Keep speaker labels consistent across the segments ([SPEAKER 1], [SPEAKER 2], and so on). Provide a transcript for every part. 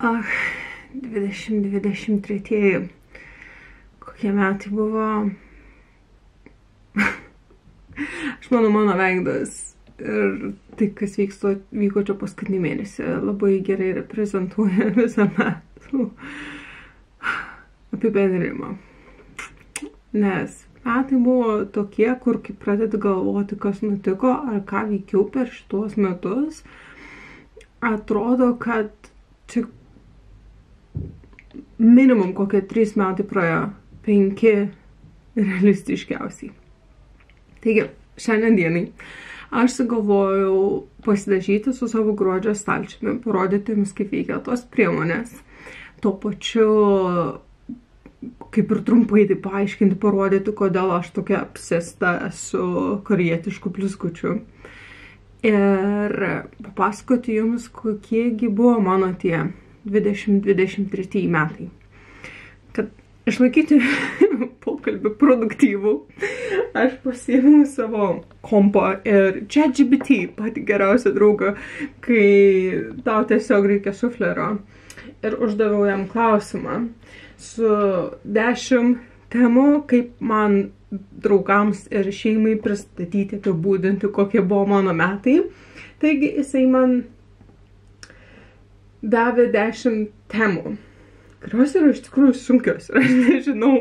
[SPEAKER 1] 2023. Kokie metai buvo? Aš manau, mano veidas ir tai, kas vyko čia paskutinį mėnesį, labai gerai reprezentuoja visą metų apibendrinimą. Nes metai buvo tokie, kur kai pradedi galvoti, kas nutiko ar ką veikiau per šitos metus, atrodo, kad čia minimum kokie 3 metai praėjo, 5 realistiškiausiai. Taigi, šiandien dienai aš sugalvojau pasidažyti su savo gruodžio stalčiumi, parodyti jums, kaip veikia tos priemonės. Tuo pačiu, kaip ir trumpai tai paaiškinti, parodyti, kodėl aš tokia apsėsta esu korietišku blizgučiu. Ir papasakoti jums, kokiegi buvo mano tie 2023 metai. Kad išlaikyti pokalbį produktyvų, aš pasiėmiau savo kompą ir ChatGPT, patį geriausią draugą, kai tau tiesiog reikia suflero. Ir uždaviau jam klausimą su 10 temų, kaip man draugams ir šeimai pristatyti, apibūdinti, kokie buvo mano metai. Taigi jisai man davė 10 temų, kurios yra iš tikrųjų sunkios. Ir aš nežinau,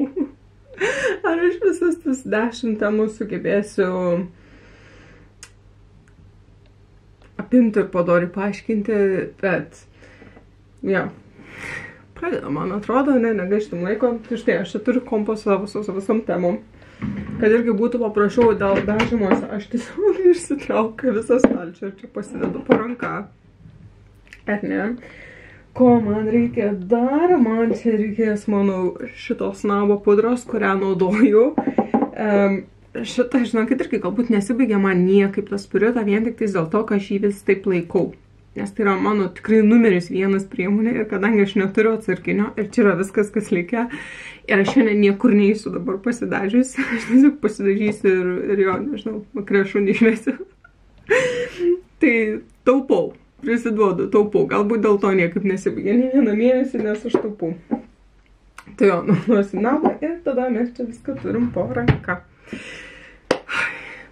[SPEAKER 1] ar aš visas tas 10 temų sugebėsiu apimti ir padoriai paaiškinti, bet jo. Pradedam, man atrodo, negaištam laiko. Tai štai, aš čia turiu kompą savo su visom temom. Kad irgi būtų paprašiau dėl dažymuose, aš tiesiog išsitraukiu visą stalčių ir čia pasidedu po ranką. Ar ne? Ko man reikia dar? Man čia reikės, manau, šitos nabo pudros, kurią naudoju. Šitą, žinokit, irgi galbūt nesibaigia man niekaip tas spiritą, vien tik tais dėl to, kad aš jį vis taip laikau. Nes tai yra mano tikrai numeris 1 priemonė ir kadangi aš neturiu atsarginio ir čia yra viskas, kas likia ir aš šiandien niekur neįsiu dabar pasidažius, aš tiesiog pasidažysiu ir jo, nežinau, vakarę šunį išmesiu. Tai taupau, prisiduodu, taupau, galbūt dėl to niekaip nesibaigia nei vieną mėnesį, nes aš taupau. Tai jo, nuosim nabą ir tada mes čia viską turim po ranką.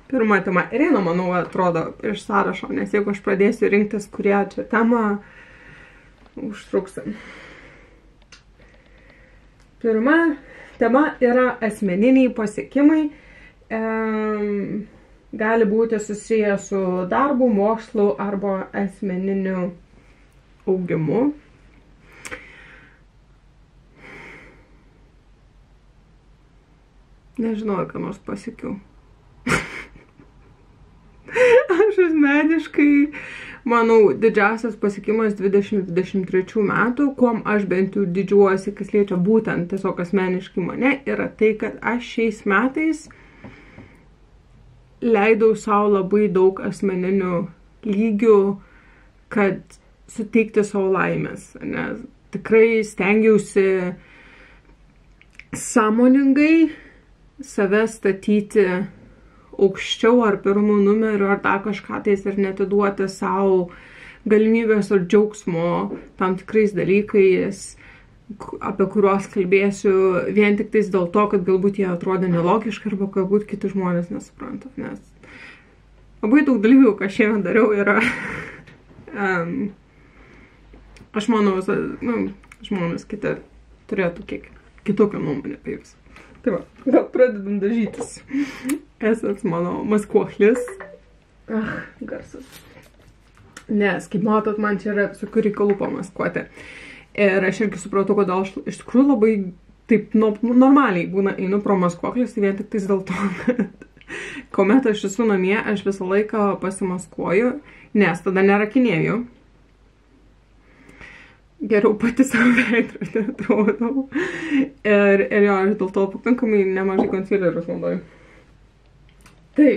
[SPEAKER 1] Pirma tema. Ir eina, manau, atrodo iš sąrašo, nes jeigu aš pradėsiu rinktis, kurie čia temą, užtruksim. Pirma tema yra asmeniniai pasiekimai. Gali būti susiję su darbu, mokslu arba asmeniniu augimu. Nežinau, ką nors pasiekiau. Aš asmeniškai, manau, didžiausias pasiekimas 2023 metų, kuom aš bent jau didžiuosi, kas liečia būtent tiesiog asmeniškai mane, yra tai, kad aš šiais metais leidau savo labai daug asmeninių lygių, kad suteikti savo laimės. Nes tikrai stengiausi sąmoningai save statyti aukščiau ar pirmų numerių ar dar kažką tais ir netiduoti savo galimybės ar džiaugsmo tam tikrais dalykais, apie kuriuos kalbėsiu vien tik tais dėl to, kad galbūt jie atrodė nelogiškai arba galbūt kiti žmonės nesupranta. Nes labai daug dalykų, ką šiandien dariau, yra aš manau, žmonės kiti turėtų kiek kitokią nuomonę apie jūs. Tai va, gal pradedam dažytis. Esat mano maskuoklis. Garsas. Nes, kaip matot, man čia yra visokių reikalų pamaskuoti. Ir aš irgi supratau, kodėl aš iš tikrųjų labai taip normaliai būna einu pro maskuoklis, tai vien tik tais dėl to, kad kuomet aš esu namie, aš visą laiką pasimaskuoju, nes tada nerakinėju. Geriau pati savo veidrodį atrodau. Ir jo, aš dėl to pakankamai nemažai konsilerius naudoju. Tai,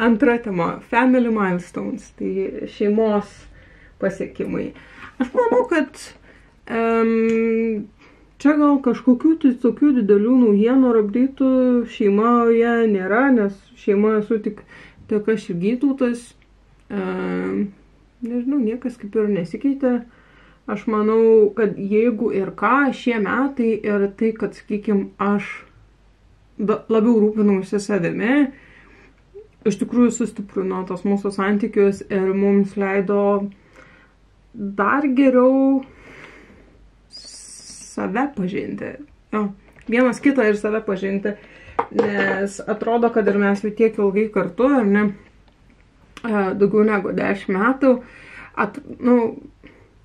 [SPEAKER 1] antra tema, family milestones, tai šeimos pasiekimai. Aš manau, kad čia gal kažkokių tokių didelių naujienų ar update'ų šeimoje nėra, nes šeimoje esu tik aš ir Gytautas. nežinau, niekas kaip ir nesikeitė. Aš manau, kad jeigu ir ką, šie metai ir tai, kad, sakykime, aš labiau rūpinausi savimi, iš tikrųjų sustiprino tos mūsų santykius ir mums leido dar geriau save pažinti. Jo, vienas kitą ir save pažinti, nes atrodo, kad ir mes jau tiek ilgai kartu, ar ne, daugiau negu 10 metų,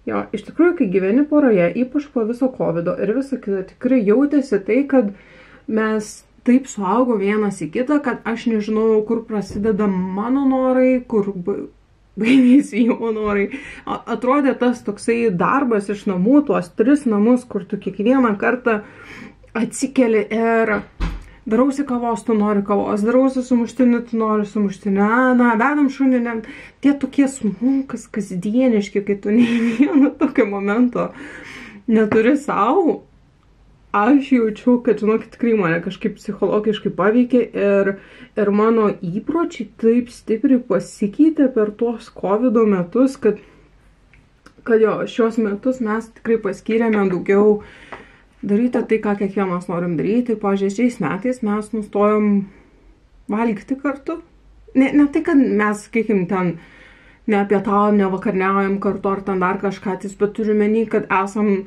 [SPEAKER 1] jo, iš tikrųjų, kai gyveni poroje, ypač po viso covido ir viso kito, tikrai jautėsi tai, kad mes taip suaugom vienas į kitą, kad aš nežinau, kur prasideda mano norai, kur baigėsi jo norai. Atrodė tas toksai darbas iš namų, tuos 3 namus, kur tu kiekvieną kartą atsikeli ir darausi kavos, tu nori kavos, darausi sumuštinį, tu nori sumuštinį, vedam šunį, tie tokie smulkus, kasdieniški, kai tu nei vieno tokio momento neturi savo. Aš jaučiu, kad, žinokit, tikrai mane kažkaip psichologiškai paveikė ir mano įpročiai taip stipriai pasikeitė per tuos covido metus, kad jo, šios metus mes tikrai paskyrėme daugiau daryti tai, ką kiekvienas norim daryti. Pavyzdžiui, šiais metais mes nustojom valgyti kartu. Ne tai, kad mes, sakykim, ten nepietaujam, nevakarniaujam kartu ar ten dar kažką, bet turime menį, kad esam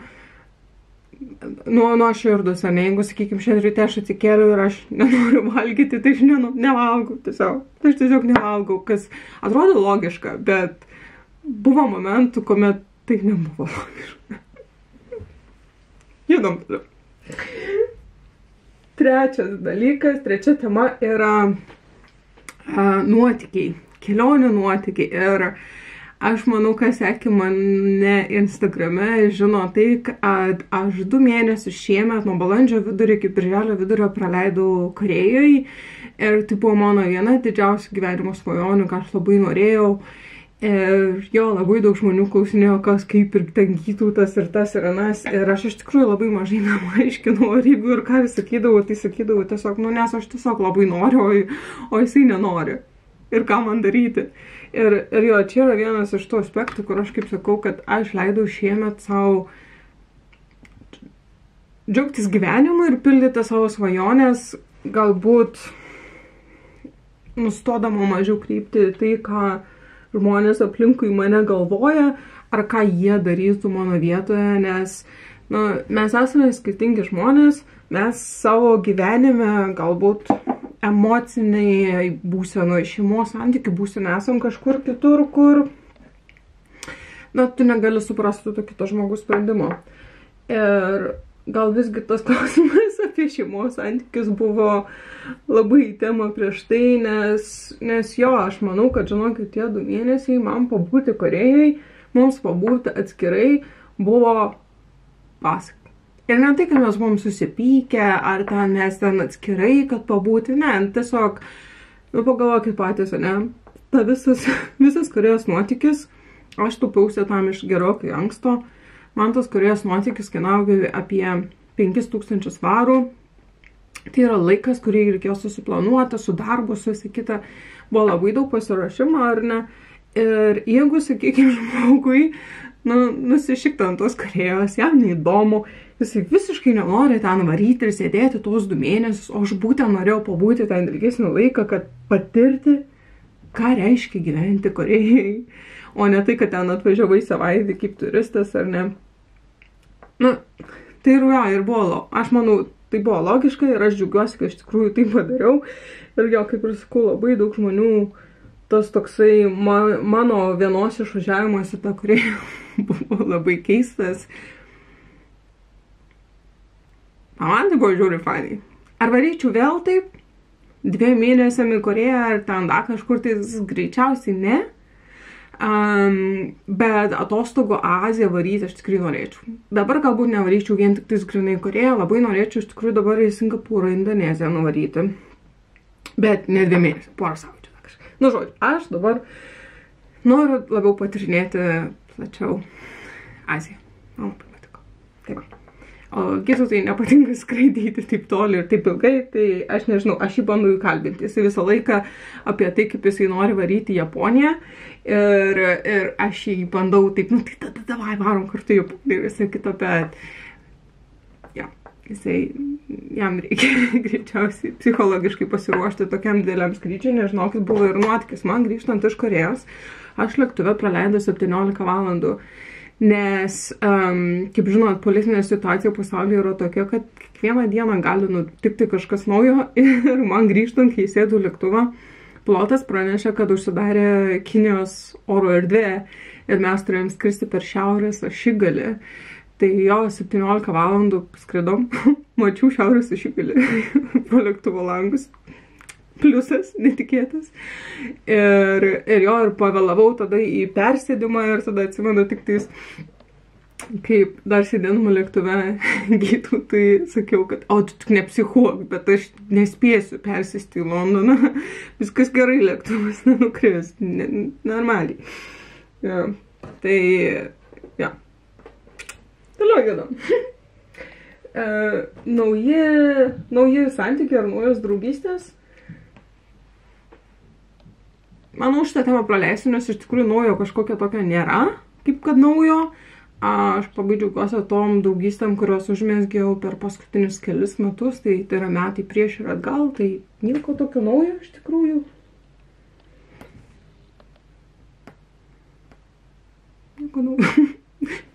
[SPEAKER 1] nuoširdus, ne? Jeigu, sakykim, šiandien ryte aš atsikėliau ir aš nenoriu valgyti, tai aš nevalgau tiesiog. Aš tiesiog nevalgau, kas atrodo logiška, bet buvo momentų, kuomet tai nebuvo logiška. Judam toliau. Trečias dalykas, trečia tema yra nuotykiai, kelionių nuotykiai. Ir aš manau, kas sekė mane Instagrame, žino tai, kad aš 2 mėnesius šiemet nuo balandžio vidurio iki birželio vidurio praleidau Korėjoje. Ir tai buvo mano viena didžiausių gyvenimo svajonių, ką aš labai norėjau. Ir jo, labai daug žmonių klausinėjo, kas kaip ir ten Gytautas ir tas ir anas. Ir aš iš tikrųjų labai mažai aiškinau, ir jeigu ir ką sakydavau, tai sakydavau tiesiog, nes aš tiesiog labai noriu, o jisai nenori. Ir ką man daryti. Ir jo, čia yra vienas iš tų aspektų, kur aš kaip sakau, kad aš leidau šiemet savo džiaugtis gyvenimu ir pildyti savo svajonės, galbūt nustodama mažiau krypti tai, ką žmonės aplinkui mane galvoja, ar ką jie darytų mano vietoje, nes mes esame skirtingi žmonės, mes savo gyvenime galbūt emociniai būsenoje, šeimos santykių būsenoje esam kažkur kitur, kur tu negali suprasti to kito žmogaus sprendimo. Ir gal visgi tas klausimas apie šeimos santykius buvo labai į temą prieš tai, nes jo, aš manau, kad žinokit, tie 2 mėnesiai man pabūti Korėjai, mums pabūti atskirai buvo pasaka. Ir ne tai, kad mes buvom susipykę, ar ten mes ten atskirai, kad pabūti, ne, tiesiog, pagalvokit patys, ne, ta visas Korėjos nuotykis, aš taupiausi tam iš gerokai anksto. Man tas Korėjos nuotykis kainavo apie 5000 svarų. Tai yra laikas, kurį reikėjo susiplanuoti, su darbu, su visa kita. Buvo labai daug pasiruošimo, ar ne? Ir jeigu, sakykime, žmogui, nusišikti ant tos Korėjos, jam neįdomu, jisai visiškai nenori ten varyti ir sėdėti tos 2 mėnesius, o aš būtent norėjau pabūti ten ilgesnį laiką, kad patirti, ką reiškia gyventi Korėjai. O ne tai, kad ten atvažiavai savaitį kaip turistas, ar ne. Tai ir buvo, aš manau, tai buvo logiška ir aš džiaugiuosi, kad iš tikrųjų tai padariau. Ir jo, kaip ir sakau, labai daug žmonių, tas toksai mano vienos išvažiavimas į tą Korėją buvo labai keistas. Man tai buvo žiauriai fainai. Ar varyčiau vėl taip? 2 mėnesiam į Korėją, ar ten dar kažkur, tai greičiausiai ne. Bet atostogų Aziją varyti aš tikrai norėčiau. Dabar galbūt nevaryčiau vien tik tais grynai Korėją, labai norėčiau iš tikrųjų dabar į Singapūrą, Indoneziją nuvaryti. Bet ne 2 mėnesių, porą savaičių. Žodžiu, aš dabar noriu labiau patirinėti plačiau Aziją. Man labai patiko. Taip. O Gytautai nepatinka skraidyti taip toli ir taip ilgai, tai aš nežinau, aš jį bandau įkalbinti. Jisai visą laiką apie tai, kaip jisai nori varyti į Japoniją. Ir aš jį bandau taip, nu tai tada davai varom kartu į Japoniją ir visą kitą, bet jam reikia greičiausiai psichologiškai pasiruošti tokiam dideliam skrydžiui, nežinokit, buvo ir nuotykis. Man grįžtant iš Korėjos, aš lėktuve praleidau 17 valandų, nes, kaip žinot, politinė situacija pasaulyje yra tokia, kad kiekvieną dieną gali nutikti kažkas naujo ir man grįžtant, kai sėdu lėktuvą, pilotas pranešė, kad užsidarė Kinijos oro erdvė ir mes turėjom skristi per šiaurės ašigalį. Tai jo 17 valandų skridom, mačiau šiaurės ašigalį pro lėktuvo langus, pliusas, netikėtas. Ir pavėlavau tada į persėdimą ir tada atsimenu tik tais, kaip dar sėdėdama lėktuve Gytų, tai sakiau, kad tu tik nepsichuok, bet aš nespėsiu persėsti į Londoną, viskas gerai, lėktuvas nenukris, normaliai. Tai, Toliau judam. Nauji santykiai ar naujos draugystės. Manau, šitą temą praleisiu, nes iš tikrųjų naujo kažkokio tokio nėra, kaip kad naujo. Aš labai džiaugiuosi tom draugystėm, kurios užmezgiau per paskutinius kelis metus, tai yra metai prieš ir atgal, tai nieko tokio naujo iš tikrųjų. Nieko naujo.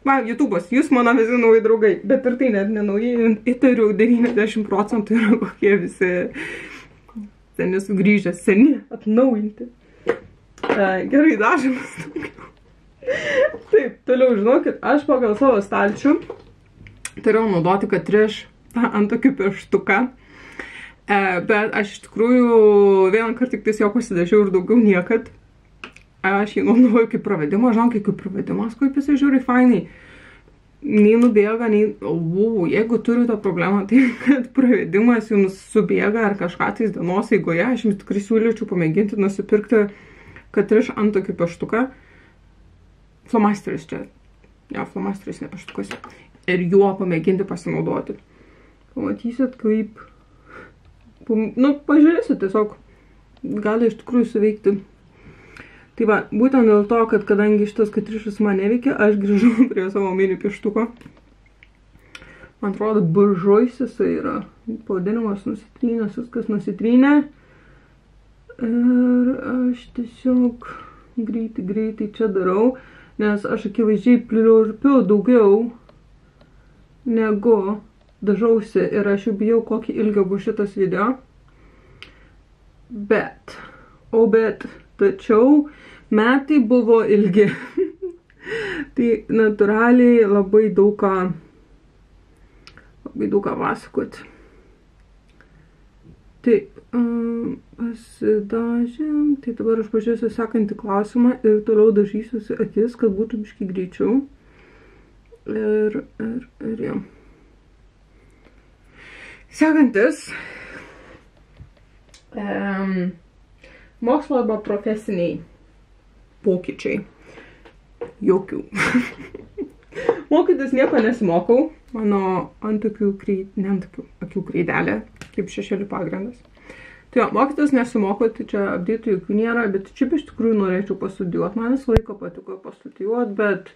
[SPEAKER 1] Va, YouTube'as, jūs mano visi nauji draugai, bet ir tai net nenauji, įtariu 90% yra kokie visi seni sugrįžę, seni, atnaujinti. Gerai, dažymas daugiau. Taip, toliau žinokit, aš pagal savo stalčių turėjau naudoti Catrice tą antakių pieštuką, bet aš iš tikrųjų vieną kartą tik tais jo pasidažiau ir daugiau niekad. Aš jį naudoju kaip pravedimą, žinau, kaip pravedimas, kaip jisai žiūri fainai. Nei nubėga, nei... Jeigu turite problemą, tai kad pravedimas jums subėga ar kažką tais dienos eigoje, aš jums tikrai siūlyčiau pamėginti nusipirkti Catrice antakių pieštuką. Flomasteris čia. Flomasteris, ne pieštukas. Ir juo pamėginti pasinaudoti. Pamatysit, kaip... pažiūrėsit tiesiog. Gali iš tikrųjų suveikti. Tai va, būtent dėl to, kad kadangi šitas Catrice'as man neveikia, aš grįžau prie savo mini pieštuko. Man atrodo, Bourjois jisai yra. Pavadinimas nusitrynęs, viskas nusitrynę. Ir aš tiesiog greitai čia darau, nes aš akivaizdžiai pliurpiu daugiau negu dažausi ir aš jau bijau, kokį ilgio bus šitas video. Tačiau metai buvo ilgi. Tai natūraliai labai daug ką pasakoti. Taip, pasidažėm. Tai dabar aš pažiūrėsiu sekantį klausimą ir toliau dažysiuosi akis, kad būtų biškį greičiau. Ir jau. Sekantis. Mokslo arba profesiniai pokyčiai. Jokių. Mokytis nieko nesimokau. Mano akių kreidelė, kaip šešėlių pagrindas. Tai jo, mokytis nesimokau, tai čia apdėtų jokių nėra, bet čia iš tikrųjų norėčiau pastudijuoti. Man visą laiką patiko pastudijuoti, bet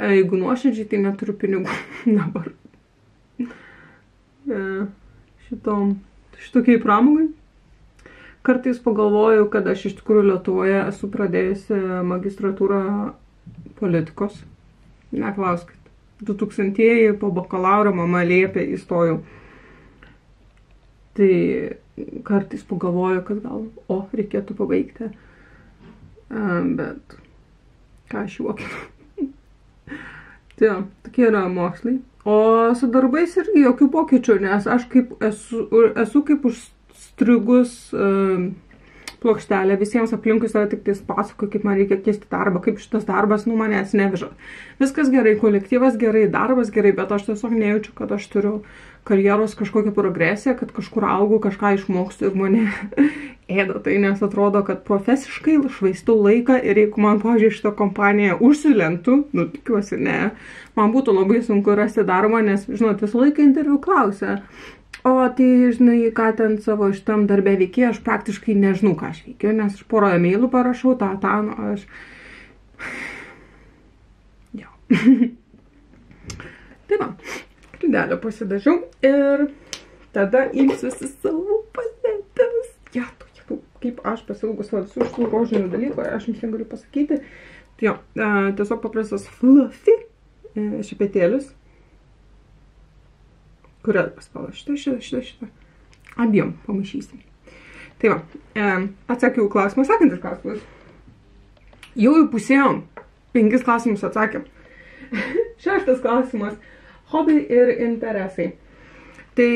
[SPEAKER 1] jeigu nuoširdžiai, tai neturiu pinigų dabar. Šitokiai pramogai. Kartais pagalvoju, kad aš iš tikrųjų Lietuvoje esu pradėjusi magistratūrą politikos. Neklauskit. 2000-ieji po bakalauro mama liepė įstojau. Tai kartais pagalvoju, kad gal, reikėtų pabaigti. Bet ką aš juokinu. Tai tokie yra mokslai. O su darbais irgi jokių pokyčių, nes aš kaip esu kaip užstrigus plokštelė, visiems aplinkui save tik tais pasakoju, kaip man reikia keisti darbą, kaip šitas darbas manęs neveža. Viskas gerai, kolektyvas gerai, darbas gerai, bet aš tiesiog nejaučiu, kad aš turiu karjeros kažkokią progresiją, kad kažkur augau, kažką išmokstu ir mane ėda tai, nes atrodo, kad profesiškai švaistau laiką ir jeigu man, pavyzdžiui, šitą kompaniją užsilenktų, nu, tikiuosi, ne, man būtų labai sunku rasti darbą, nes, žinot, visą laiką interviu klausia, o tai, žinai, ką ten savo šitam darbę veikia, aš praktiškai nežinau, ką aš veikiu, nes aš porą e-mailų parašau, nu, aš... Jo. Tai va, klidelę pasidažiau ir tada imsiuosi savo paletės. Ja, kaip aš pasilgus visų šitų rožinių dalykų, aš jums negaliu pasakyti. Tai jo, tiesiog paprastas fluffy šepetėlis. Kurią paspalva? Šitą. Abiem pamaišysim. Tai va, atsakiau klausimą, sekantis klausimas. Jau įpusėjom. 5 klausimus atsakėm. 6 klausimas. Hobiai ir interesai. Tai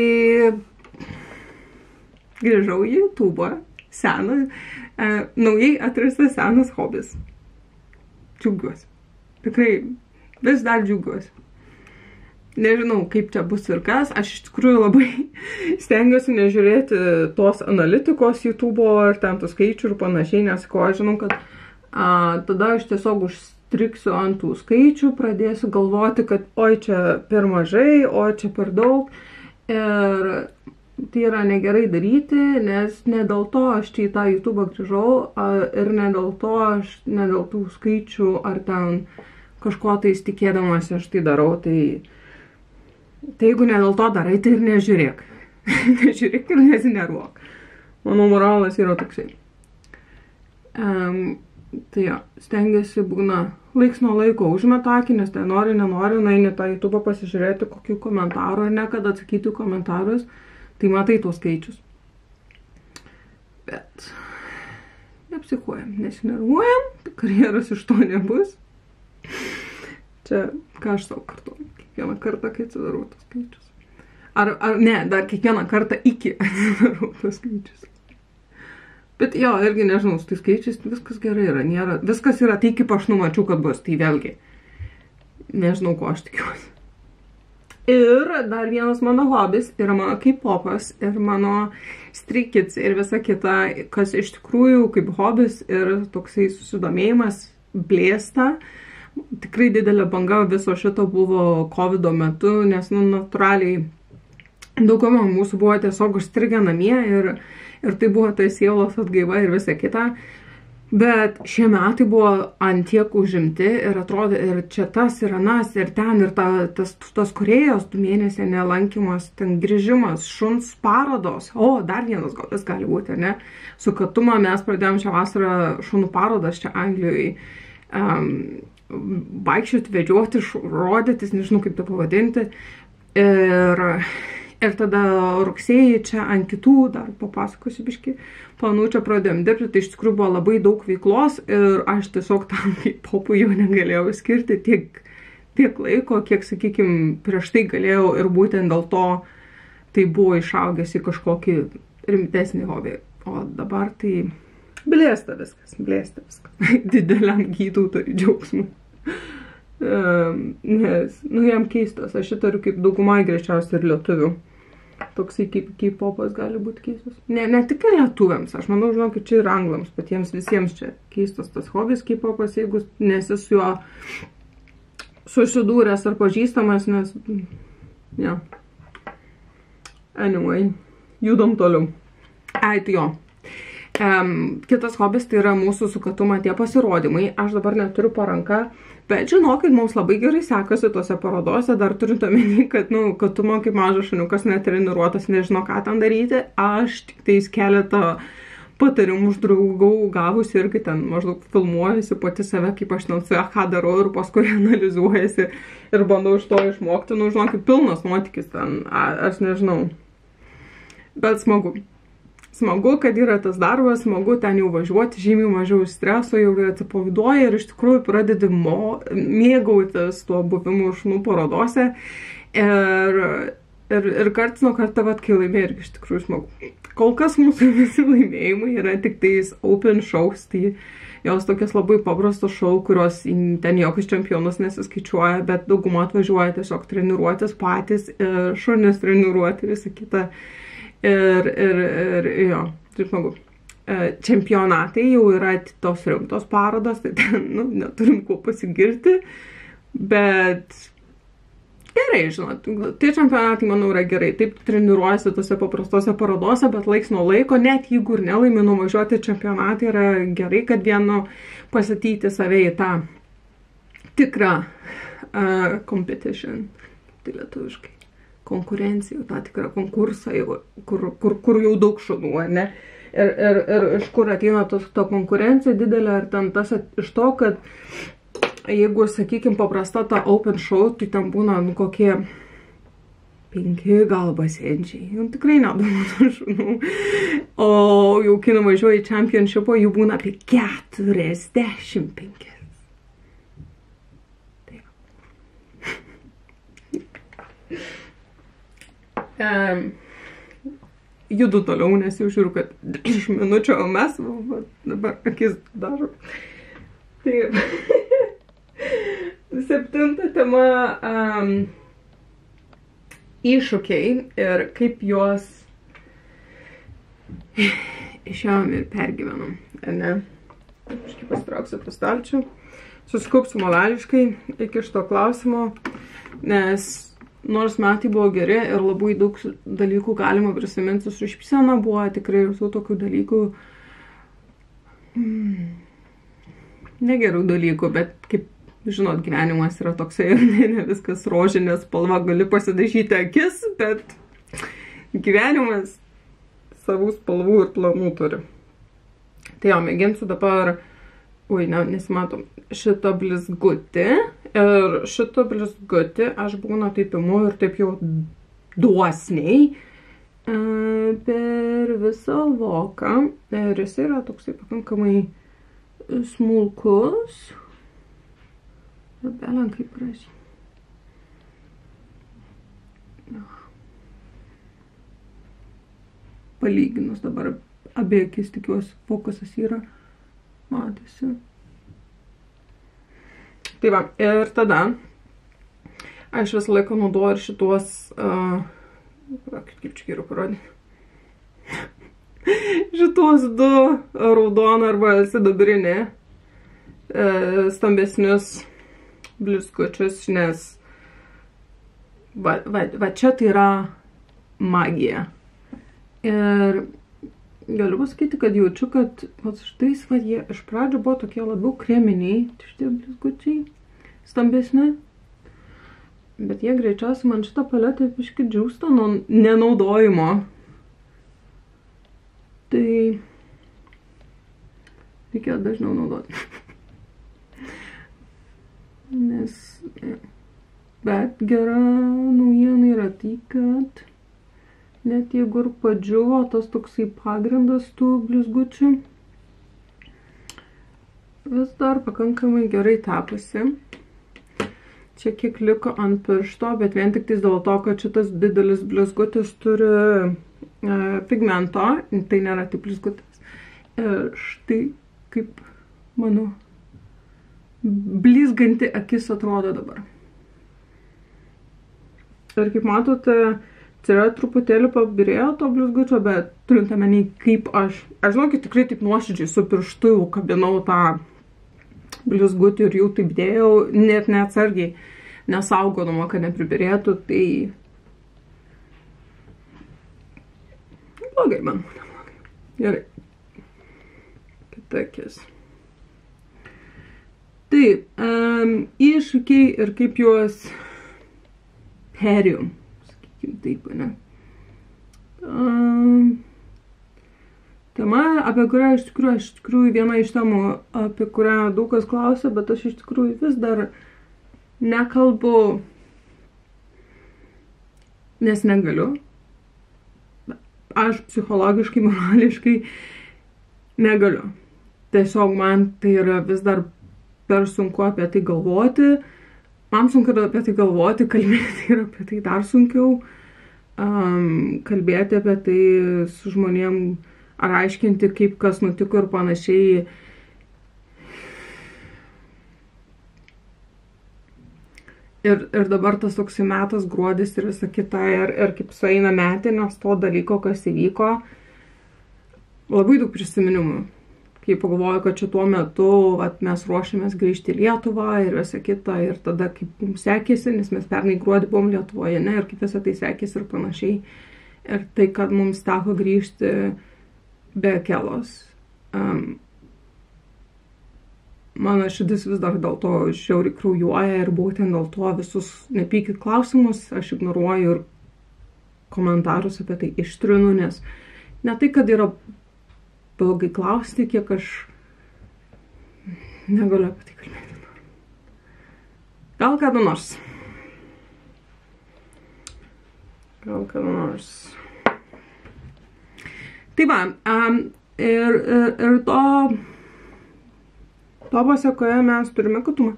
[SPEAKER 1] grįžau į YouTube'ą, naujai atrastas senas hobis. Džiaugiuosi. Tikrai vis dar džiaugiuosi. Nežinau, kaip čia bus ir kas. Aš iš tikrųjų labai stengiuosi nežiūrėti tos analitikos YouTube'o ar ten tų skaičių ir panašiai, nes ko aš žinau, kad tada aš tiesiog užstriksiu ant tų skaičių, pradėsiu galvoti, kad oi čia per mažai, oi čia per daug. Ir tai yra negerai daryti, nes ne dėl to aš čia į tą YouTube'ą grįžau ir ne dėl tų skaičių ar ten kažko tai tikėdamas aš tai darau, tai jeigu ne dėl to darai, tai ir nežiūrėk. Nežiūrėk ir nesinervuok. Mano moralas yra toksai. Tai jo, stengiasi būna laiks nuo laiko užmeta akį, nes tai nenori, nueini tą YouTube'ą pasižiūrėti kokių komentarų ar ne, kad atsakyti komentarus, tai matai tuos skaičius. Bet neapsikuojam, nesinervuojam, karjeros iš to nebus. Čia, ką aš savo kartuoju, kiekvieną kartą, kai atsidarau tuos skaičius. Ar ne, dar kiekvieną kartą iki atsidarau tuos skaičius. Bet jo, irgi nežinau, su tai skaičiais viskas gerai yra, nėra, viskas yra tai, kaip aš numačiau, kad bus, tai vėlgi, nežinau, ko aš tikiuosi. Ir dar vienas mano hobis yra mano K-popas ir mano Stray Kids ir visa kita, kas iš tikrųjų kaip hobis ir toksai susidomėjimas blėsta. Tikrai didelė banga viso šito buvo COVID metu, nes, nu, natūraliai dauguma mūsų buvo tiesiog užstrigę namie ir tai buvo tai sielos atgaiva ir visa kita. Bet šie metai buvo antiek užimti ir atrodė, ir čia tas, ir anas, ir ten, ir tas Korėjos 2 mėnesiai nelankymas, ten grįžimas, šuns parodos. O, dar vienas godas gali būti, ne? Su Katuma mes pradėjom šią vasarą šunų parodas čia Anglijoje. Vaikščioti, vedžioti, rodytis, nežinau kaip tai pavadinti. Ir tada rugsėjį čia ant kitų, dar papasakosiu biškį, planų čia pradėjom dirbti, tai iš tikrųjų buvo labai daug veiklos ir aš tiesiog tam K-popui jau negalėjau skirti tiek laiko, kiek, sakykime, prieš tai galėjau ir būtent dėl to tai buvo išaugęs į kažkokį rimtesnį hobį. O dabar tai blėsta viskas. Dideliam gydytojui džiaugsmui. Nes, nu, jam keistas, aš įtariu kaip daugumai greičiausiai ir lietuvių. Toksai kaip K-popas gali būti keistas. Ne tik lietuviams, aš manau, žinokit, čia ir anglams, patiems visiems čia keistas tas hobis K-popas, jeigu nesi su juo susidūręs ar pažįstamas, nes, ja. Anyway, judam toliau. Tai jo. Kitas hobis tai yra mūsų su Katuma tie pasirodymai. Aš dabar neturiu paranką, bet žinokit, mums labai gerai sekasi tose parodose, dar turint omeny, kad, nu, Katuma kaip mažas šuniukas netreniruotas, nežino, ką ten daryti. Aš tik tais keletą patarimų už draugų gavusi irgi ten maždaug filmuojasi pati save, kaip aš ten su ką darau ir paskui analizuojasi ir bandau iš to išmokti. Nu, žinokit, pilnas nuotykis ten, aš nežinau. Bet smagu. Smagu, kad yra tas darbas, smagu ten jau važiuoti, žymiai mažiau streso, jau atsipalaiduoja ir iš tikrųjų pradedi mėgautis tuo buvimu šunų parodose. Ir karts nuo karto, kai laimėjai, irgi iš tikrųjų smagu. Kol kas mūsų visi laimėjimai yra tik tais open shows, tai jos tokias labai paprastos show, kurios ten jokius čempionus nesiskaičiuoja, bet dauguma atvažiuoja tiesiog treniruotis patys ir šunis treniruoti visą kitą. Ir jo, tai smagu. čempionatai jau yra tos rimtos parodos, tai ten, neturim kuo pasigirti, bet gerai, žinot, tie čempionatai, manau, yra gerai. Taip treniruojasi tose paprastose parodose, bet laiks nuo laiko, net jeigu ir nelaimi nuvažiuoti čempionatai, yra gerai, kad vienu pasatyti save į tą tikrą competition, tai lietuviškai, konkurencijų, tą tikrą konkursą, kur jau daug šunų, ne? Ir iš kur ateina ta konkurencija didelė, ar ten tas iš to, kad jeigu, sakykime, paprasta ta open show, tai ten būna, kokie 5 gal basenčiai. Tikrai nedaug tų šunų. O jau kai nuvažiuoji į championshipą, jų būna apie 45. Judu toliau, nes jau žiūriu, kad 10 minučių, o mes dabar akis darom. Taip. 7 tema iššūkiai ir kaip juos išėjom ir pergyvenom, ne? Aš kaip pasitrauksiu prie stalčių, suskupsiu morališkai iki šito klausimo, nes nors metai buvo geri ir labai daug dalykų galima prisiminti su šypsena, buvo tikrai ir su tokių dalykų, negerų dalykų, bet kaip žinot, gyvenimas yra toksai ir ne viskas rožinė spalva, gali pasidažyti akis, bet gyvenimas savų spalvų ir planų turi. Tai jau, mėginsiu dabar, nesimatom, šitą blizgutį ir šitą blizgutį aš būna taip imu ir taip jau duosniai per visą voką ir jis yra toksai pakankamai smulkus. Belan kaip prašy. Palyginus dabar abi akis, tikiuosi, fokusas yra, matėsi. Tai va, ir tada aš visą laiką naudoju ir šituos, kaip čia geriau parodyti, šitos 2 raudoną arba sidabrinį stambesnius blizgučius, nes va čia tai yra magija. Ir galiu pasakyti, kad jaučiu, kad šitais, jie iš pradžio buvo tokie labiau kreminiai, šitie blizgučiai, stambesni. Bet jie greičiausiai man šitą paletę biškį džiūsta nuo nenaudojimo. Tai reikia dažniau naudoti. Bet gera naujiena yra tai, kad net jeigu ir padžiuvo tas toksai pagrindas tų blizgučių, vis dar pakankamai gerai tapusi. Čia kiek liko ant piršto, bet vien tik dėl to, kad šitas didelis blizgutis turi pigmento, tai nėra tik blizgutis. Ir štai kaip mano blizganti akis atrodo dabar. Ir kaip matote, tai yra truputėlį pabirėjo to blizgučio, bet turint omeny, kaip aš žinokit, tikrai taip nuoširdžiai su pirštu jau kabinau tą blizgutį ir jau taip dėjau, net neatsargiai, nesaugodama, kad nepribirėtų, tai blogai man, neblogai. Gerai. Kita akis. Taip, iššūkiai ir kaip juos perėjom, sakykim taip, ne. Tema, apie kurią iš tikrųjų viena iš temų, apie kurią daug kas klausia, bet aš iš tikrųjų vis dar nekalbu, nes negaliu. Aš psichologiškai, morališkai negaliu. Tiesiog man tai yra vis dar per sunku apie tai galvoti. Man sunku apie tai galvoti, kalbėti ir apie tai dar sunkiau. Kalbėti apie tai su žmonėm, ar aiškinti, kaip kas nutiko ir panašiai. Ir dabar tas toks metas, gruodis ir visa kita, ir kaip sueina metinės to dalyko, kas įvyko. labai daug prisiminimų. Kai pagalvoju, kad čia tuo metu mes ruošiamės grįžti į Lietuvą ir visą kitą, ir tada kaip mums sekėsi, nes mes pernai gruodį buvom Lietuvoje, ne, ir kaip visą tai sekėsi ir panašiai. Ir tai, kad mums teko grįžti be Kelos. Mano širdis vis dar dėl to žiauriai kraujuoja ir būtent dėl to visus nepykit klausimus aš ignoruoju ir komentarus apie tai ištrinu, nes ne tai, kad yra blogai klausti, kiek aš negaliu apie tai kalbėti. Gal kada nors. Tai va, ir to pasekoje mes turime Katumą.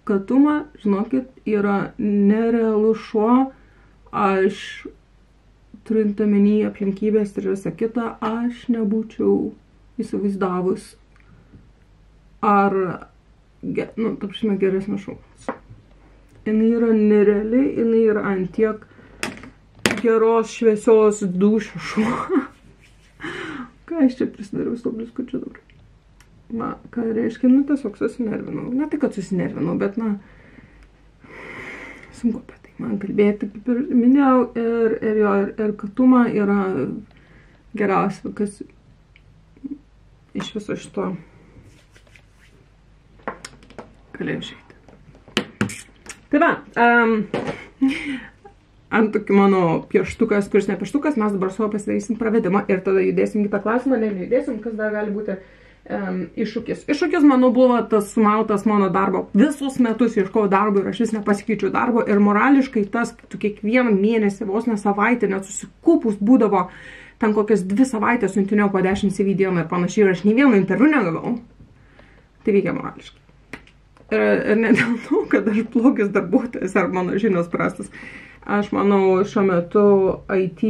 [SPEAKER 1] Katumą, žinokit, yra nerealus šuo. Aš turint omeny aplinkybės ir visą kitą, aš nebūčiau įsivaizdavus ar, ta prasme, geresnio šuns. Jinai yra nereali, jinai yra ant tiek geros, šviesios dūšių šuo. Ką aš čia prisidariau su bliskučiu dabar? Va, ką reiškia, tiesiog susinervinau. Ne tai, kad susinervinau, bet, sunku apie tai man kalbėti, kaip ir minėjau, ir Katuma yra geriausia, kas iš viso šito galėjo išeiti. Tai va, ant tokį mano pieštukas, kuris ne pieštukas, mes dabar su juo pasidarysim pravedimą ir tada judėsim kitą klausimą, nejudėsim, kas dar gali būti iššūkis. Iššūkis, manau, buvo tas sumautas mano darbo. Visus metus ieškojau darbo ir aš vis nepasikeičiau darbo ir morališkai tas, tu kiekvieną mėnesį, vos ne savaitę, net susikūpus būdavo, ten kokias 2 savaitės siuntinėjau po 10 CV dieną ir panašiai ir aš nei vieno interviu negavau. Tai veikia morališkai. Ir ne dėl to, kad aš blogas darbuotojas ar mano žinios prastas. Aš manau, šiuo metu IT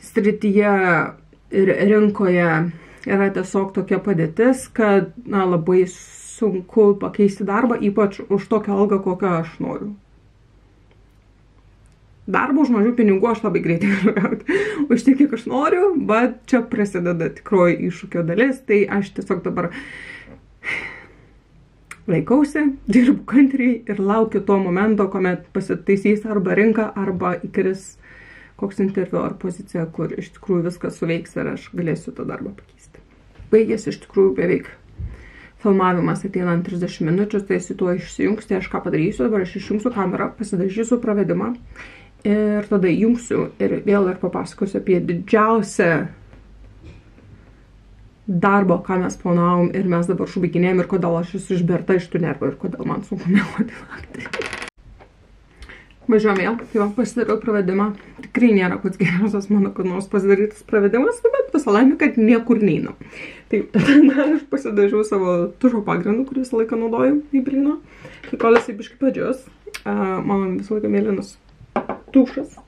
[SPEAKER 1] srityje ir rinkoje yra tiesiog tokia padėtis, kad labai sunku pakeisti darbą, ypač už tokią algą, kokią aš noriu. Darbą už mažų pinigų aš labai greitai galiu gauti. Už tiek, kiek aš noriu, bet čia prasideda tikroji iššūkio dalis, tai aš tiesiog dabar laikausi, dirbu kantriai ir laukiu to momento, kuomet pasitaisys arba rinka, arba įkris koks interviu ar pozicija, kur iš tikrųjų viskas suveiks ir aš galėsiu tą darbą pakeisti. Baigėsi iš tikrųjų beveik filmavimas ateinant 30 minučių, tai su tuo išsijungs, tai aš ką padarysiu, dabar aš išjungsiu kamerą, pasidažysiu pravedimą ir tada įjungsiu ir vėl ir papasakosiu apie didžiausią darbo, ką mes planavom ir mes dabar šubaiginėjom ir kodėl aš esu išberta iš tų nervų ir kodėl man sunku miegoti naktį. Važiuojam vėl, tai va, pasidariau pravedimą. Tikrai nėra pats geriausias mano kad nors pasidarytas pravedimas, bet visą laimę, kad niekur neinu. Taip, tada aš pasidažiau savo tušo pagrindu, kurį visą laiką naudoju hibridino. Kai kolas į biškį padžius, mano visą laiką mėlynas tušas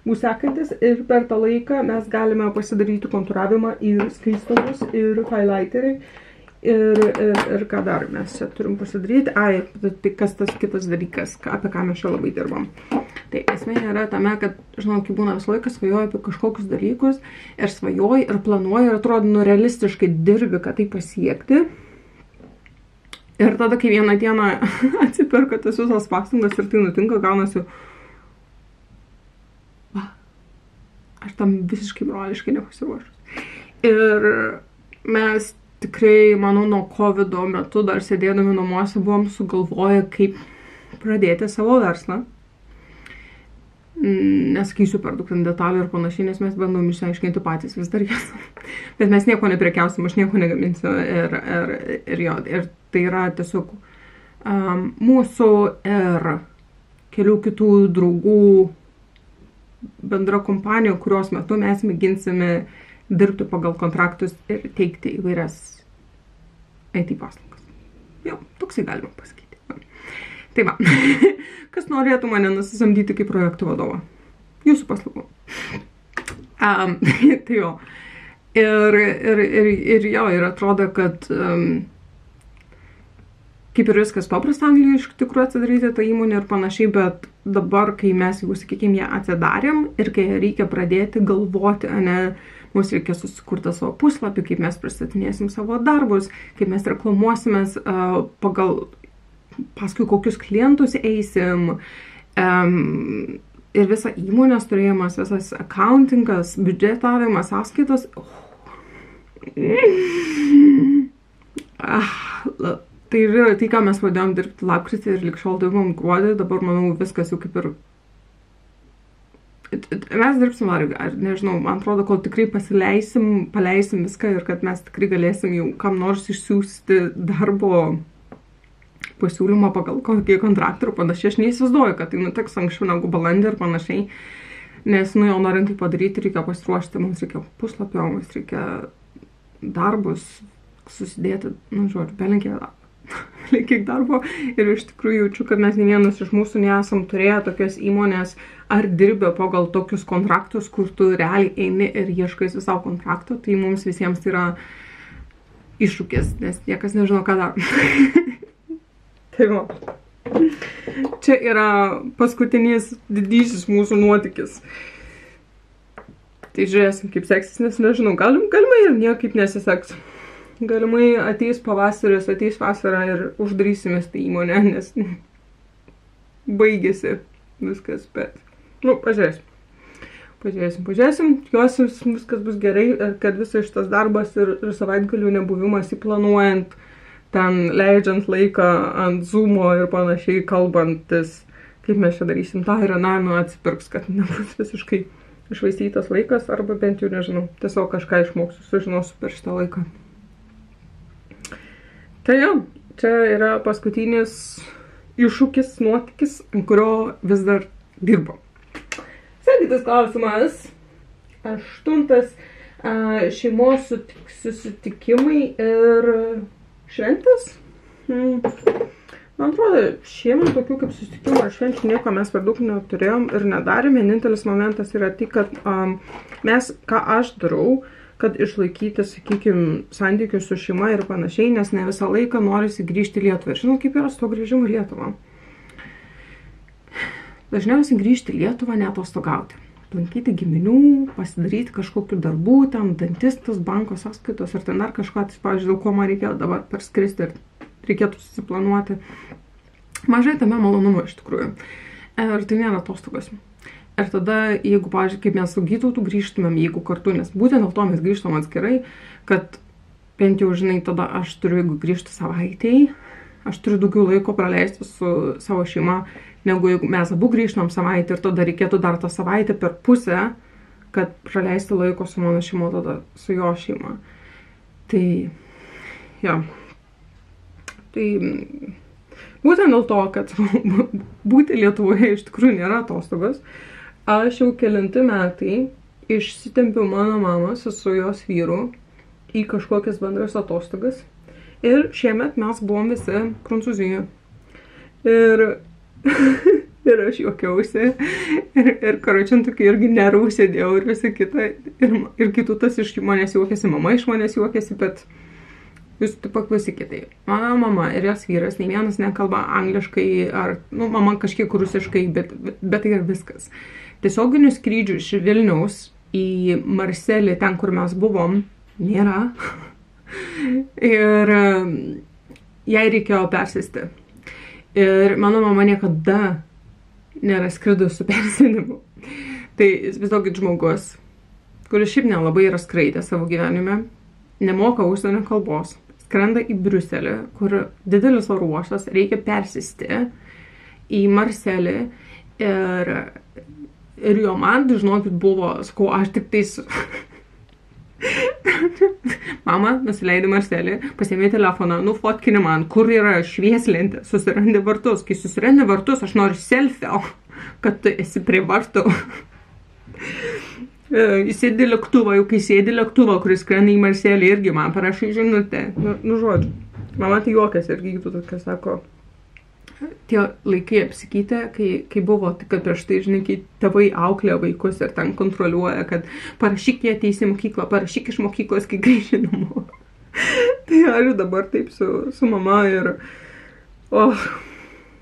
[SPEAKER 1] bus sekantis ir per tą laiką mes galime pasidaryti kontūravimą ir skaistumus ir highlighterį. Ir ką dar mes čia turim pasidaryti. Tai kas tas kitas dalykas, apie ką mes čia labai dirbam. Tai esmė yra tame, kad, žinau, kai būna visą laiką svajoju apie kažkokius dalykus ir svajoju ir planuoju ir atrodo, realistiškai dirbi, kad tai pasiekti. Ir tada, kai vieną dieną atsiperka tas visas pastangas ir tai nutinka, gaunasi, aš tam visiškai morališkai nepasiruošus. Ir mes tikrai, manau, nuo COVID metu dar sėdėdami namuose buvom sugalvoję, kaip pradėti savo verslą. Nesakysiu per daug detalių ir panašiai, nes mes bandom išsiaiškinti patys vis dar jas. Bet mes nieko neprekiausim, aš nieko negaminsiu ir tai yra tiesiog mūsų ir kelių kitų draugų bendra kompanija, kurios metu mes mėginsime dirbti pagal kontraktus ir teikti įvairias IT paslaugas. Jau, toksai galima pasakyti. Tai va, kas norėtų mane nusisamdyti kaip projektų vadovą? Jūsų paslaugų. Tai jo. Ir jo, ir atrodo, kad kaip ir viskas paprasta Anglijoje iš tikrųjų atsidaryti tą įmonę ir panašiai, bet dabar, kai mes jau, sakykime, ją atsidarėm ir kai reikia pradėti galvoti, mums reikia susikurti savo puslapį, kaip mes pristatinėsim savo darbus, kaip mes reklamuosimės paskui kokius klientus eisim, ir visa įmonės turėjimas, visas accountingas, biudžetavimas, sąskaitos. Tai yra tai, ką mes pradėjom dirbti lapkritį ir lig šiol dirbom gruodį, dabar, manau, viskas jau kaip ir... Mes dirbsim ar nežinau, man atrodo, kol tikrai paleisim viską ir kad mes tikrai galėsim jau kam nors išsiųsti darbo pasiūlymą pagal kokį kontraktą ir panašiai. Aš neįsivaizduoju, kad tai nutiks anksčiau negu balandį ir panašiai, nes, jau norint tai padaryti, reikia pasiruošti, mums reikia puslapio, mums reikia darbus susidėti, žodžiu, belenkiek darbo ir iš tikrųjų jaučiu, kad mes ne vienas iš mūsų nesam turėję tokios įmonės ar dirbę pagal tokius kontraktus, kur tu realiai eini ir ieškaisi savo kontrakto, tai mums visiems tai yra iššūkis, nes niekas nežino, ką daro. Tai va. Čia yra paskutinis didysis mūsų nuotykis. Tai žiūrėsim, kaip seksis, nes nežinau, galimai ir niekaip nesiseks. Galimai ateis pavasaris, ateis vasara ir uždarysimės tą įmonę, nes baigėsi viskas, bet, pažiūrėsim. Tikiuosi viskas bus gerai, kad visas šitas darbas ir savaitgalių nebuvimas įplanuojant, ten leidžiant laiką ant Zoomo ir panašiai kalbantis, kaip mes čia darysim tą ir atsipirks, kad nebus visiškai išvaistytas laikas, arba bent jau, nežinau, tiesiog kažką išmoksiu, sužinosiu per šitą laiką. Tai jau, čia yra paskutinis iššūkis, nuotykis, ant kurio vis dar dirbo. Sekantis klausimas. 8. Šeimos susitikimai ir šventės. Man atrodo, šiemet tokių kaip susitikimų ar švenčių nieko mes per daug neturėjom ir nedarėm. Vienintelis momentas yra tai, kad mes, ką aš darau, kad išlaikyti, sakykime, santykius su šeima ir panašiai, nes ne visą laiką norisi grįžti į Lietuvą. Ir žinau, kaip yra su to grįžimu į Lietuvą. Dažniausiai grįžti į Lietuvą neatostogauti. Aplankyti giminių, pasidaryti kažkokių darbų, ten dantistas, banko sąskaitos ir ten dar kažką, tai, pavyzdžiui, dėl ko man reikėjo dabar perskristi ir reikėtų susiplanuoti. Mažai tame malonumo iš tikrųjų. Ir tai nėra atostogos. Ir tada, jeigu, pavyzdžiui, kaip mes su Gytautu grįžtumėm, jeigu kartu, nes būtent dėl to mes grįžtam atskirai, kad bent jau, žinai, tada aš turiu, jeigu grįžti savaitėj, aš turiu daugiau laiko praleisti su savo šeima, negu jeigu mes abu grįžtam savaitę ir tada reikėtų dar tą savaitę per pusę, kad praleisti laiko su mano šeima, tada su jo šeima. Tai, jo. Tai būtent dėl to, kad būti Lietuvoje iš tikrųjų nėra atostogos, aš jau kelinti metai išsitempiau mano mamą su jos vyru į kažkokias bendras atostogas ir šiemet mes buvom visi Prancūzijoje. Ir aš juokiausi ir karočiant tokį irgi nervų sėdėjau ir visa kita. Ir kitų tas iš manęs juokėsi, mama iš manęs juokėsi, bet jūs taip paklausykite. Mano mama ir jos vyras, nei vienas nekalba angliškai, ar, mama kažkiek rusiškai, bet tai yra viskas. Tiesioginių skrydžių iš Vilniaus į Marselį, ten, kur mes buvom, nėra. Ir jai reikėjo persėsti. Ir mano mama niekada nėra skridus su persėdimu. Tai įsivaizduokit žmogus, kuris šiaip nelabai yra skraidęs savo gyvenime, nemoka užsienio kalbos, skrenda į Briuselį, kur didelis oro uostas, reikia persėsti į Marselį ir jo man, žinokit, buvo, sakau, aš tik tais... Mama nusileidė Marselį, pasiėmė telefoną, nufotkini man, kur yra švieslentė, susirandi vartus. Kai susirandi vartus, aš noriu selfio, kad tu esi prie vartų. Įsėdi lėktuvą, jau kai sėdi lėktuvą, kuris skrenda į Marselį, irgi man parašai žinutę. Žodžiu, mama tai juokiasi irgi, kas sako, tie laikai apsikeitė, kai buvo, tai kad prieš tai, žinai, kai tėvai auklė vaikus ir ten kontroliuoja, kad parašyk jie ateisi į mokyklą, parašyk iš mokyklos, kai grįži namo. Tai aš dabar taip su mama ir O,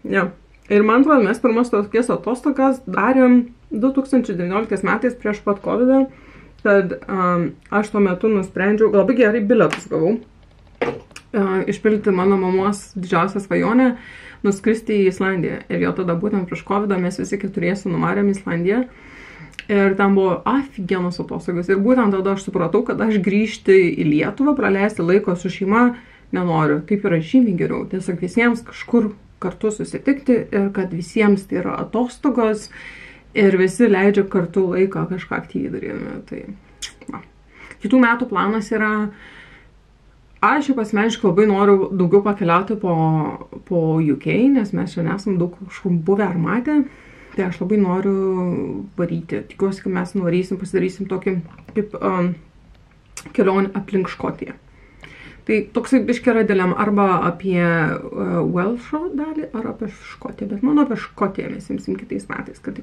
[SPEAKER 1] ja. Ir man atrodo, mes pirmas tokias atostogas darėm 2019 metais prieš pat COVID-ą, kad aš tuo metu nusprendžiau, labai gerai bilietus gavau, išpildyti mano mamos didžiausią svajonę, nuskristi į Islandiją. Ir jau tada būtent prieš COVID-ą mes visi keturiesi nuvarėm į Islandiją. Ir ten buvo aфиgenos atostogos. Ir būtent tada aš supratau, kad aš grįžti į Lietuvą, praleisti laiko su šeima nenoriu. Taip yra žymiai geriau. Tiesiog visiems kažkur kartu susitikti ir kad visiems tai yra atostogos ir visi leidžia kartu laiką kažką aktyviai darydami. Tai, va. Kitų metų planas yra, aš jau asmeniškai labai noriu daugiau pakeliauti po UK, nes mes čia nesam daug kažkur buvę ar matę. Tai aš labai noriu varyti. Tikiuosi, kad mes nuvarysim, pasidarysim tokį kaip kelionę aplink Škotiją. Tai toksai biškį yra dilema arba apie Welsho dalį, ar apie Škotiją. Bet manau, apie Škotiją mes imsim kitais metais, kad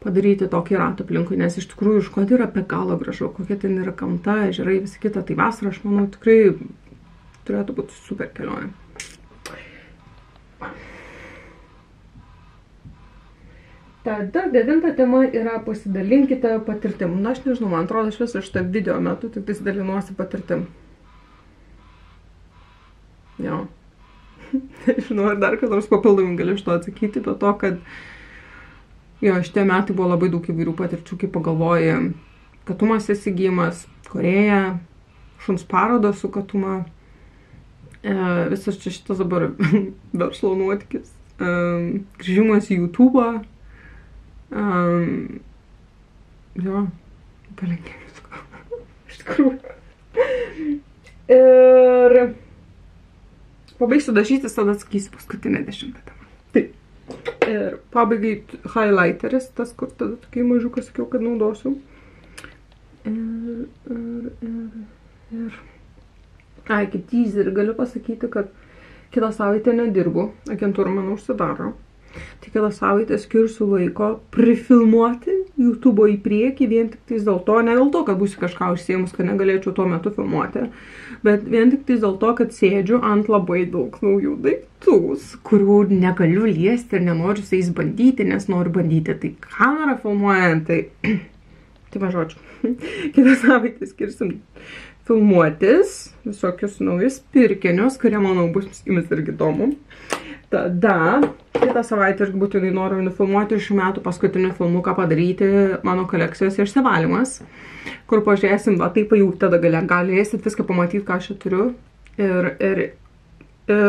[SPEAKER 1] padaryti tokį ratą aplinkui. Nes iš tikrųjų Škotija yra be galo gražu. Kokia ten yra gamta, ežerai, visi kita. Tai vasarą, aš manau, tikrai turėtų būti super kelionė. Tada 9 tema yra pasidalinkite patirtim. Na, aš nežinau, man atrodo, aš visą šitą video metu tik dalinuosi patirtim. Jo. Nežinau, ar dar kad nors papildomai galiu iš to atsakyti, bet to, kad jo, šitie metai buvo labai daug įvairių patirčių, kaip pagalvoji, Katumas įsigijimas, Koreja, šuns parodos su Katuma, visas čia šitas dabar verslo nuotykis, grįžimas į YouTube'ą, jo, palinkėjau visko, iš tikrųjų. Ir pabaigsiu dažytis, tada atsakysiu paskutinę 10 temą. Taip. Ir pabaigai highlighteris, tas, kur tada tokiai mažiukas sakiau, kad naudosiu. Ai, kaip teaser galiu pasakyti, kad kitą savaitę nedirbu, agentūra mano užsidaro. Tai kitą savaitę skirsiu laiko prifilmuoti YouTube'o į priekį, vien tik tais dėl to, ne dėl to, kad būsiu kažką užsiėmus, kad negalėčiau tuo metu filmuoti, bet vien tik tais dėl to, kad sėdžiu ant labai daug naujų daiktų, kurių negaliu liesti ir nenoriu su jais bandyti, nes noriu bandyti tai kamerą filmuojant, tai mažočiau. Kitą savaitę skirsim filmuotis visokius naujus pirkinius, kurie, manau, bus jums irgi įdomu. Tada kitą savaitę aš būtinai noriu nufilmuoti šių metų paskutinį filmuką padaryti mano kolekcijos išsivalymas, kur pažiūrėsim, va taip jau tada galėsit viską pamatyti, ką aš čia turiu. Ir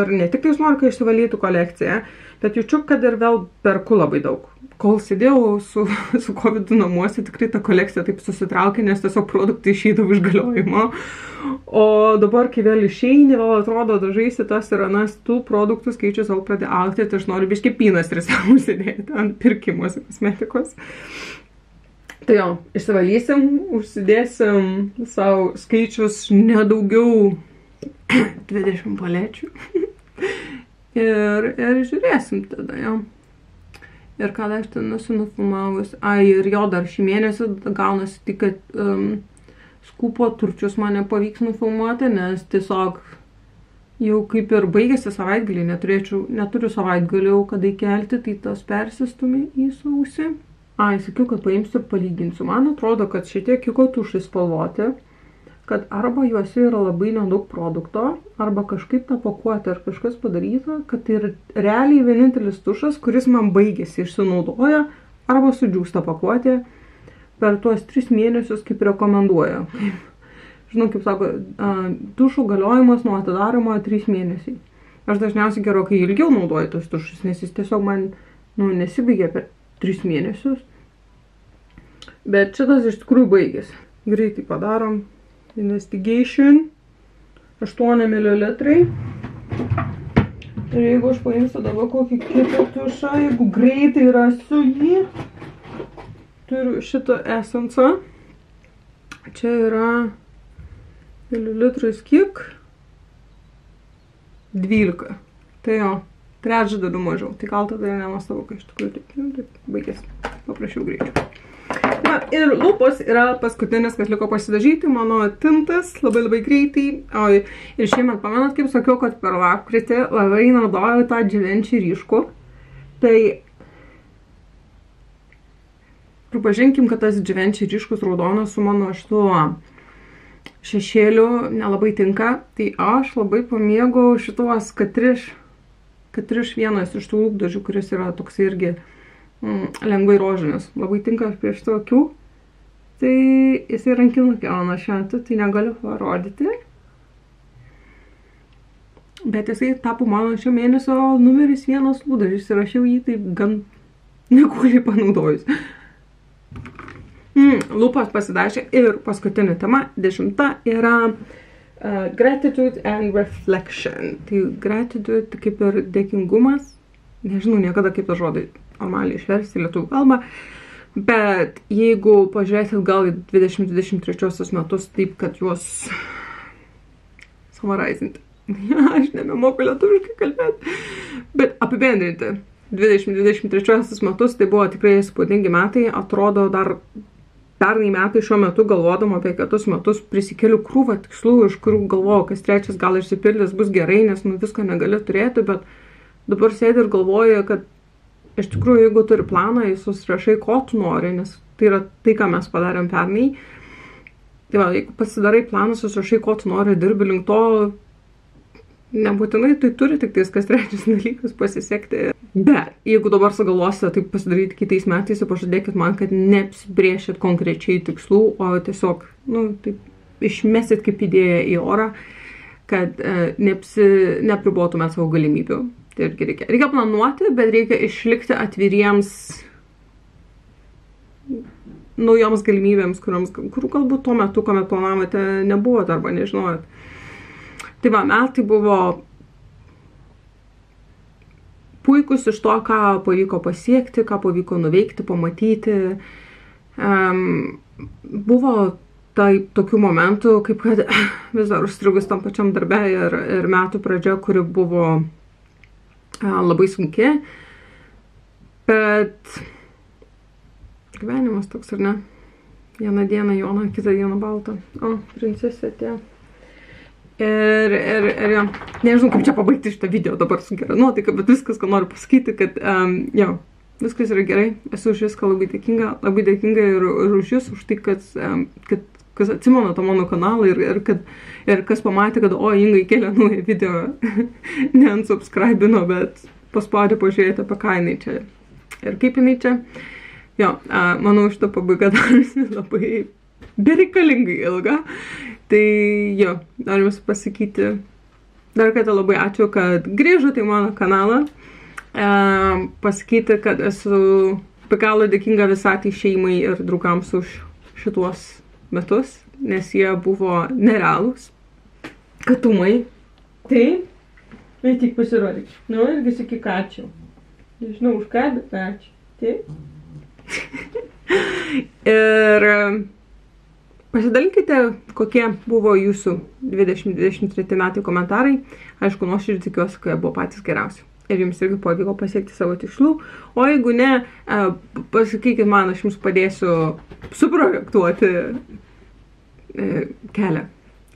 [SPEAKER 1] ne tik tai noriu, kai išsivalytų kolekciją, bet jaučiu, kad ir vėl perku labai daug. Kol sėdėjau su COVID namuose, tikrai ta kolekcija taip susitraukė, nes tiesiog produktai išeidavo iš galiojimo. O dabar, kai vėl išeini, vėl atrodo, dažaisi tas ir anas, tų produktų skaičius vėl pradėjo augti, tai aš noriu biškį pynas ir užsidėti ant pirkimuose kosmetikos. Tai jo, išsivalysim, užsidėsim savo skaičius nedaugiau 20 palečių. ir žiūrėsim tada, jo. Ir ką aš ten esu nufilmavus. Ir jo dar šį mėnesį gaunasi tik, kad skupo turčius man nepavyks nufilmuoti, nes tiesiog jau kaip ir baigėsi savaitgalį, neturiu savaitgalį, kada įkelti, tai tas persistumi į sausį. Sakiau, kad paimsiu ir palyginsiu. Man atrodo, kad šitie kiko tušai spalvoti, kad arba juose yra labai nedaug produkto, arba kažkaip tą pakuotę ar kažkas padaryta, kad tai yra realiai vienintelis tušas, kuris man baigėsi, išsinaudoja, arba sudžiūsta pakuotė per tuos 3 mėnesius, kaip rekomenduoja. Žinau, kaip sako, tušų galiojimas nuo atidarymo 3 mėnesiai. Aš dažniausiai gerokai ilgiau naudoju tos tušus, nes jis tiesiog man nesibaigia per 3 mėnesius. Bet šitas iš tikrųjų baigėsi. Greitai padarom. Investigation 8 ml. Ir jeigu aš paimsiu dabar kokį kitą tušą, jeigu greitai rasiu jį, turiu šitą Essence. Čia yra mililitrais kiek? 12. Tai jo, trečdaliu mažiau. Tai gal tada nenuostabu, kai iš tikrųjų taip baigėsi. Paprašiau greičiau. Na, ir lūpos yra paskutinis, kas liko pasidažyti, mano tintas labai greitai. O ir šiemet, pamenat, kaip sakiau, kad per lapkritį labai naudojau tą džiavenčių ryškų. Tai pripažinkim, kad tas džiavenčių ryškus raudonas su mano šituo šešėliu nelabai tinka. Tai aš labai pamėgau šituos Katriš vienas iš tų lūpdažių, kuris yra toks irgi lengvai rožinis. Labai tinka prie šito akių. Tai jisai rankinukė mano šiuo metu, tai negaliu parodyti. Bet jisai tapo mano šio mėnesio numeris 1 lūpdažis ir aš jau jį taip gan nekūliai panaudojus. Lūpos pasidažė ir paskutinė tema, 10, yra gratitude and reflection. Tai gratitude kaip ir dėkingumas. Nežinau niekada kaip tą žodį normaliai išversti į lietuvių kalbą. Bet jeigu pažiūrėsit gal į 2023 metus taip, kad juos summarizinti. Aš nebemoku lietuviškai kalbėti. Bet apibendrinti. 2023 metus tai buvo tikrai įspūdingi metai. Atrodo dar pernai metai šiuo metu galvodama apie kitus metus prisikeliu krūvą tikslų, iš kurių galvoju, kas trečias gal išsipildys bus gerai, nes visko negali turėti, bet dabar sėdi ir galvoju, kad iš tikrųjų, jeigu turi planą, jis susirašai, ko tu nori, nes tai yra tai, ką mes padarėm pernai. Tai va, jeigu pasidarai planą, susirašai, ko tu nori, dirbi link to, nebūtinai tai turi tik tais kas trečias dalykas pasisekti. Bet jeigu dabar sugalvosite taip pasidaryti kitais metais, pažadėkit man, kad neapsibrėšit konkrečiai tikslų, o tiesiog, taip išmesit kaip idėją į orą, kad neapribotumėt savo galimybių. Tai irgi reikia. Reikia planuoti, bet reikia išlikti atviriems naujoms galimybėms, kurių galbūt tuo metu, kuomet planavote, nebuvote arba nežinojot. Tai va, metai buvo puikus iš to, ką pavyko pasiekti, ką pavyko nuveikti, pamatyti. Buvo tokių momentų, kaip kad vis dar užstrigus tam pačiam darbe ir metų pradžia, kuri buvo labai sunki. Bet gyvenimas toks, ar ne? Vieną dieną Joną, kitą dieną Baltą. O, princesė atėjo. Ir nežinau, kaip čia pabaigti šitą video dabar su gera nuotaika, bet viskas, ką noriu pasakyti, kad viskas yra gerai, esu už viską labai dėkinga ir už jūs, už tai, kad kas atsimena tą mano kanalą ir kas pamatė, kad Inga įkėlė naują video, neunsubscribino, bet paspaudė pažiūrėti, apie ką jinai čia ir kaip jinai čia. Manau, šitą pabaigą darosi labai bereikalingai ilga. Tai noriu jums pasakyti dar kartą labai ačiū, kad grįžote į mano kanalą. Pasakyti, kad esu be galo dėkinga visatai šeimai ir draugams už šituos metus, nes jie buvo nerealūs. Katumai. Taip. Tai tik pasirodyk. Irgi sakyk ačiū. Nežinau už ką, bet ačiū. Taip. Ir pasidalinkite, kokie buvo jūsų 2023 metai komentarai. Aišku, nuoširdžiai tikiuosi, kad buvo patys geriausi. Ir jums irgi pavyko pasiekti savo tikslų. O jeigu ne, pasakykit man, aš jums padėsiu suprojektuoti kelią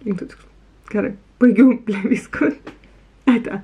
[SPEAKER 1] link tų tikslų. Gerai, baigiau, viską. Ate.